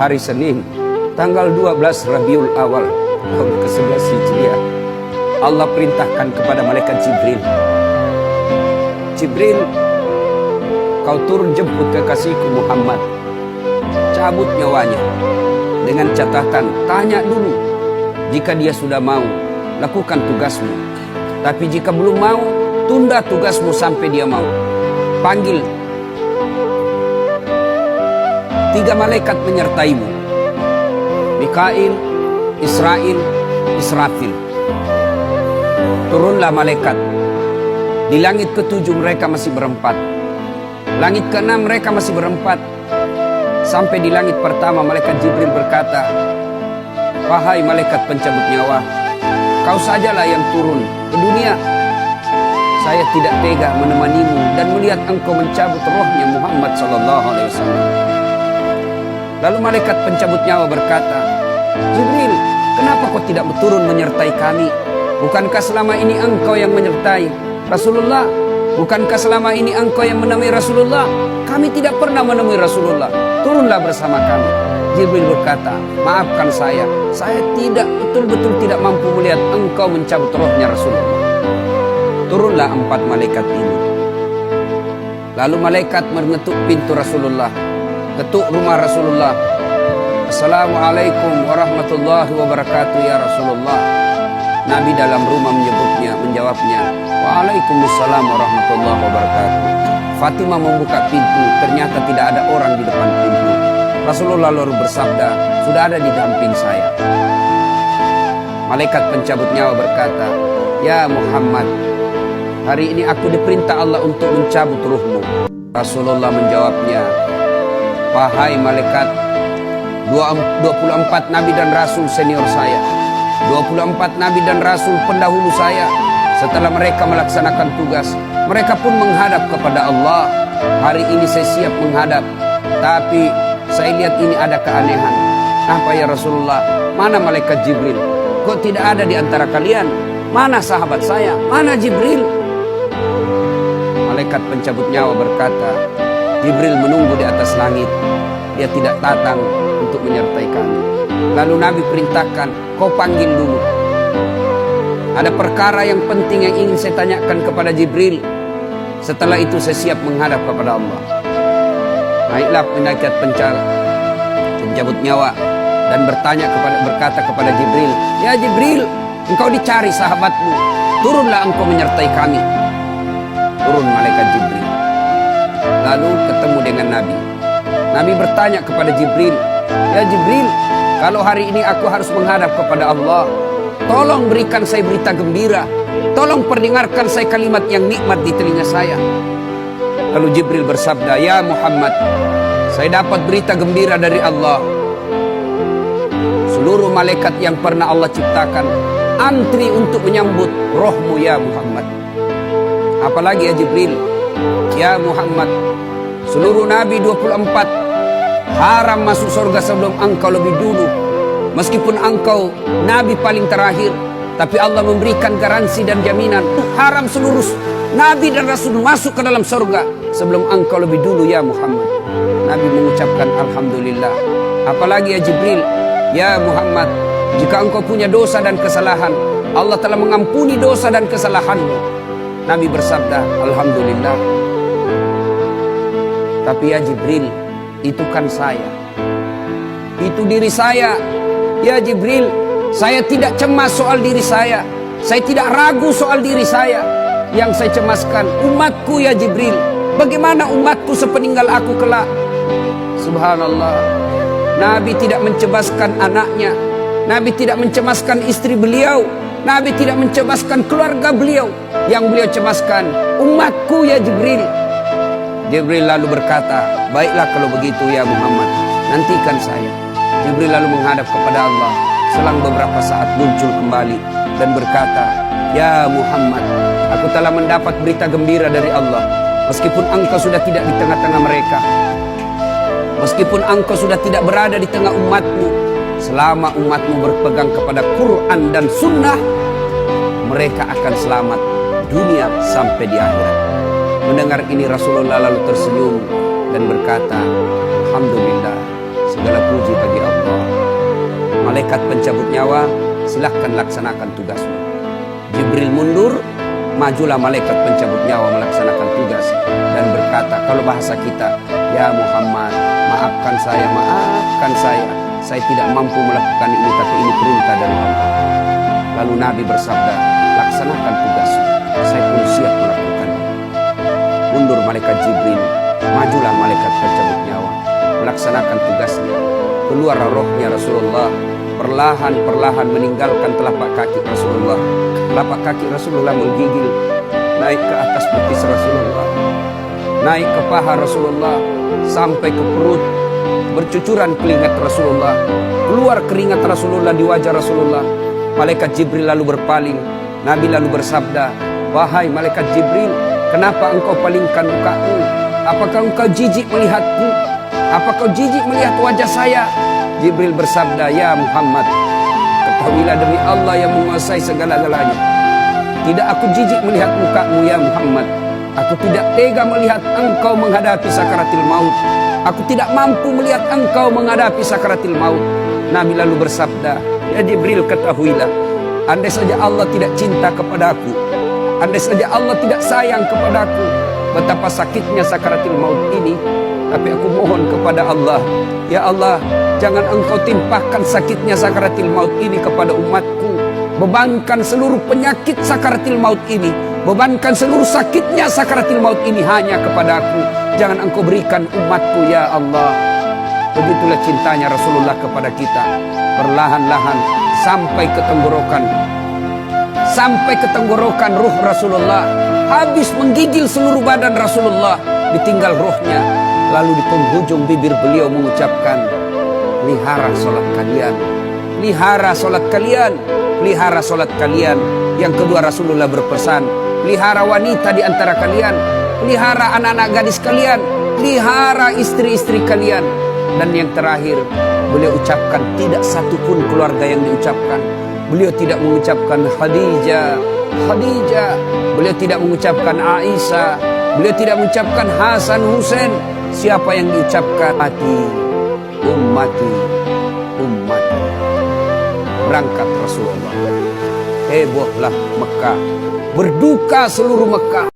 hari Senin, tanggal 12 Rabiul Awal, tahun ke-11 Hijriah, Allah perintahkan kepada malaikat Jibril, Jibril, kau turun jemput kekasihku Muhammad, cabut nyawanya, dengan catatan, tanya dulu, jika dia sudah mau, lakukan tugasmu, tapi jika belum mau, tunda tugasmu sampai dia mau. Panggil 3 malaikat menyertaimu, Mikail, Israel, Israfil. Turunlah malaikat. Di langit ke-7 mereka masih berempat, langit ke-6 mereka masih berempat. Sampai di langit pertama malaikat Jibril berkata, wahai malaikat pencabut nyawa, kau sajalah yang turun ke dunia. Saya tidak tega menemanimu dan melihat engkau mencabut rohnya Muhammad SAW. Lalu malaikat pencabut nyawa berkata, Jibril, kenapa kau tidak turun menyertai kami? Bukankah selama ini engkau yang menyertai Rasulullah? Bukankah selama ini engkau yang menemui Rasulullah? Kami tidak pernah menemui Rasulullah. Turunlah bersama kami. Jibril berkata, maafkan saya tidak betul-betul tidak mampu melihat engkau mencabut rohnya Rasulullah. Turunlah 4 malaikat ini. Lalu malaikat mengetuk pintu Rasulullah, ketuk rumah Rasulullah. Assalamualaikum warahmatullahi wabarakatuh ya Rasulullah. Nabi dalam rumah menjawabnya, Waalaikumsalam warahmatullahi wabarakatuh. Fatimah membuka pintu, ternyata tidak ada orang di depan pintu. Rasulullah lalu bersabda, sudah ada di samping saya. Malaikat pencabut nyawa berkata, ya Muhammad, hari ini aku diperintah Allah untuk mencabut ruhmu. Rasulullah menjawabnya, wahai malaikat, 24 nabi dan rasul senior saya, 24 nabi dan rasul pendahulu saya, setelah mereka melaksanakan tugas, mereka pun menghadap kepada Allah. Hari ini saya siap menghadap, tapi saya lihat ini ada keanehan. Apa ya Rasulullah? Mana malaikat Jibril? Kok tidak ada di antara kalian? Mana sahabat saya? Mana Jibril? Malaikat pencabut nyawa berkata, Jibril menunggu di atas langit. Dia tidak datang untuk menyertai kami. Lalu Nabi perintahkan, kau panggil dulu. Ada perkara yang penting yang ingin saya tanyakan kepada Jibril. Setelah itu saya siap menghadap kepada Allah. Naiklah malaikat pencabut nyawa dan berkata kepada Jibril, ya Jibril, engkau dicari sahabatmu, turunlah engkau menyertai kami. Turun malaikat Jibril. Lalu ketemu dengan Nabi. Nabi bertanya kepada Jibril, ya Jibril, kalau hari ini aku harus menghadap kepada Allah, tolong berikan saya berita gembira. Tolong perdengarkan saya kalimat yang nikmat di telinga saya. Lalu Jibril bersabda, ya Muhammad, saya dapat berita gembira dari Allah. Seluruh malaikat yang pernah Allah ciptakan antri untuk menyambut rohmu ya Muhammad. Apalagi ya Jibril, ya Muhammad, seluruh nabi 24 haram masuk surga sebelum engkau lebih dulu. Meskipun engkau nabi paling terakhir, tapi Allah memberikan garansi dan jaminan haram seluruh nabi dan rasul masuk ke dalam surga sebelum engkau lebih dulu ya Muhammad. Nabi mengucapkan alhamdulillah. Apalagi ya Jibril, ya Muhammad, jika engkau punya dosa dan kesalahan, Allah telah mengampuni dosa dan kesalahanmu. Nabi bersabda, alhamdulillah. Tapi ya Jibril, itu kan saya, itu diri saya. Ya Jibril, saya tidak cemas soal diri saya tidak ragu soal diri saya. Yang saya cemaskan umatku ya Jibril. Bagaimana umatku sepeninggal aku kelak? Subhanallah, Nabi tidak mencemaskan anaknya, Nabi tidak mencemaskan istri beliau, Nabi tidak mencemaskan keluarga beliau. Yang beliau cemaskan umatku ya Jibril. Jibril lalu berkata, baiklah kalau begitu ya Muhammad, nantikan saya. Jibril lalu menghadap kepada Allah. Selang beberapa saat muncul kembali dan berkata, ya Muhammad, aku telah mendapat berita gembira dari Allah. Meskipun engkau sudah tidak di tengah-tengah mereka, meskipun engkau sudah tidak berada di tengah umatmu, selama umatmu berpegang kepada Quran dan Sunnah, mereka akan selamat dunia sampai di akhirat. Mendengar ini Rasulullah lalu tersenyum dan berkata, alhamdulillah, segala puji bagi malaikat pencabut nyawa, silahkan laksanakan tugasmu. Jibril mundur, majulah malaikat pencabut nyawa melaksanakan tugas dan berkata, kalau bahasa kita, ya Muhammad, maafkan saya tidak mampu melakukan ini, tapi ini perintah dari Allah. Lalu Nabi bersabda, laksanakan tugasmu, saya pun siap melakukannya. Mundur malaikat Jibril, majulah malaikat pencabut nyawa melaksanakan tugasnya. Keluar rohnya Rasulullah, perlahan-perlahan meninggalkan telapak kaki Rasulullah. Telapak kaki Rasulullah menggigil naik ke atas betis Rasulullah, naik ke paha Rasulullah, sampai ke perut. Bercucuran keringat Rasulullah, keluar keringat Rasulullah di wajah Rasulullah. Malaikat Jibril lalu berpaling. Nabi lalu bersabda, wahai malaikat Jibril, kenapa engkau palingkan mukamu? Apakah engkau jijik melihatku? Apakah kau jijik melihat wajah saya? Jibril bersabda, ya Muhammad, ketahuilah demi Allah yang menguasai segala-galanya, tidak aku jijik melihat mukamu ya Muhammad. Aku tidak tega melihat engkau menghadapi sakaratil maut. Aku tidak mampu melihat engkau menghadapi sakaratil maut. Nabi lalu bersabda, ya Jibril, ketahuilah, andai saja Allah tidak cinta kepadaku, andai saja Allah tidak sayang kepadaku, betapa sakitnya sakaratil maut ini. Tapi aku mohon kepada Allah, ya Allah, jangan engkau timpahkan sakitnya sakaratil maut ini kepada umatku. Bebankan seluruh penyakit sakaratil maut ini, bebankan seluruh sakitnya sakaratil maut ini hanya kepada aku. Jangan engkau berikan umatku ya Allah. Begitulah cintanya Rasulullah kepada kita. Perlahan-lahan sampai ke tenggorokan. Sampai ke tenggorokan ruh Rasulullah. Habis menggigil seluruh badan Rasulullah, ditinggal ruhnya. Lalu di penghujung bibir beliau mengucapkan, pelihara sholat kalian, pelihara sholat kalian, pelihara sholat kalian. Yang kedua Rasulullah berpesan, pelihara wanita di antara kalian, pelihara anak-anak gadis kalian, pelihara istri-istri kalian. Dan yang terakhir beliau ucapkan, tidak satupun keluarga yang diucapkan. Beliau tidak mengucapkan Khadijah, Khadijah. Beliau tidak mengucapkan Aisyah. Beliau tidak mengucapkan Hasan, Husain. Siapa yang diucapkan? Ummati, ummati, ummati. Berangkat Rasulullah. Hebohlah Mekah, berduka seluruh Mekah.